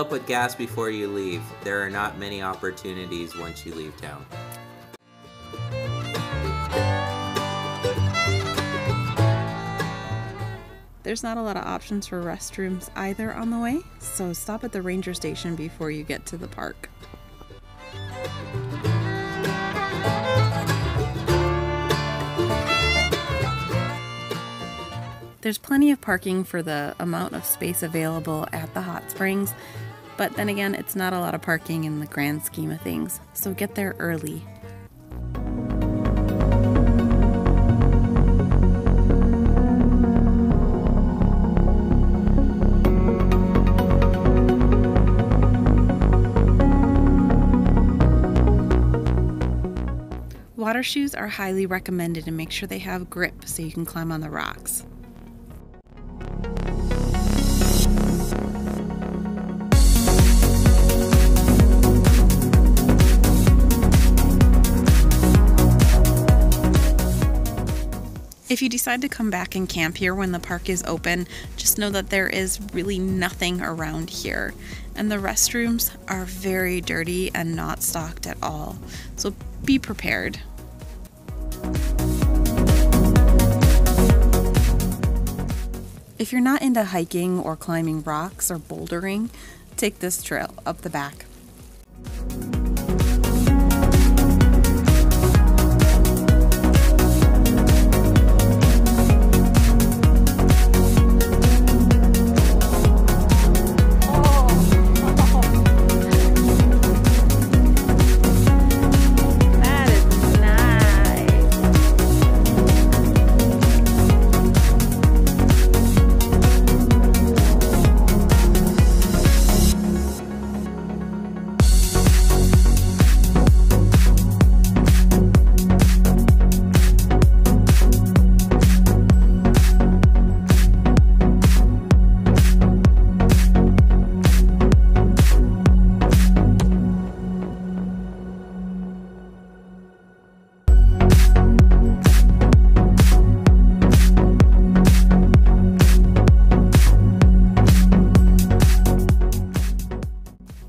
up with gas before you leave. There are not many opportunities once you leave town. There's not a lot of options for restrooms either on the way, so stop at the ranger station before you get to the park. There's plenty of parking for the amount of space available at the hot springs, but then again, it's not a lot of parking in the grand scheme of things, so get there early. Water shoes are highly recommended, and make sure they have grip so you can climb on the rocks. If you decide to come back and camp here when the park is open, just know that there is really nothing around here. And the restrooms are very dirty and not stocked at all. So be prepared. If you're not into hiking or climbing rocks or bouldering, take this trail up the back.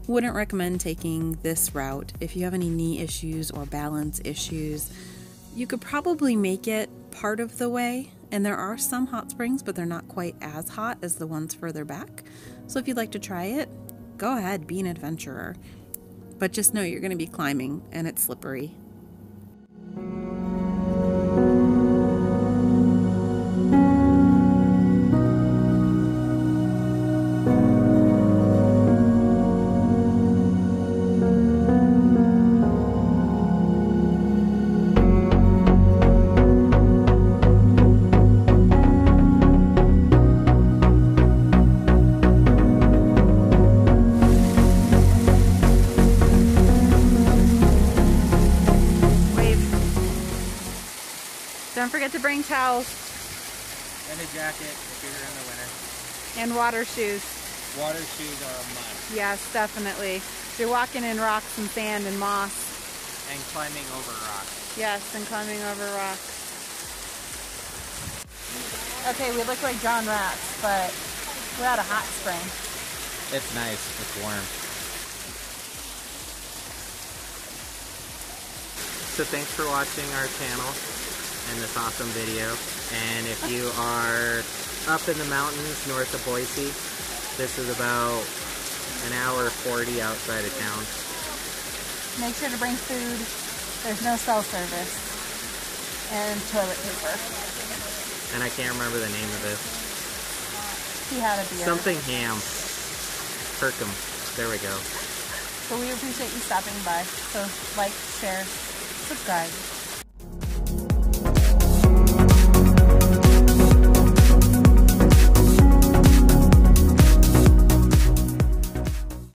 Wouldn't recommend taking this route. If you have any knee issues or balance issues, you could probably make it part of the way. And there are some hot springs, but they're not quite as hot as the ones further back. So if you'd like to try it, go ahead, be an adventurer. But just know you're going to be climbing and it's slippery. Don't forget to bring towels. And a jacket if you're in the winter. And water shoes. Water shoes are a must. Yes, definitely. You're walking in rocks and sand and moss. And climbing over rocks. Yes, and climbing over rocks. Okay, we look like John Rats, but we're at a hot spring. It's nice. It's warm. So thanks for watching our channel and this awesome video. And if you are up in the mountains north of Boise, this is about an hour 40 outside of town. Make sure to bring food. There's no cell service. And toilet paper. And I can't remember the name of this. He had a beer. Something ham. Kirkham. There we go. So we appreciate you stopping by. So like, share, subscribe.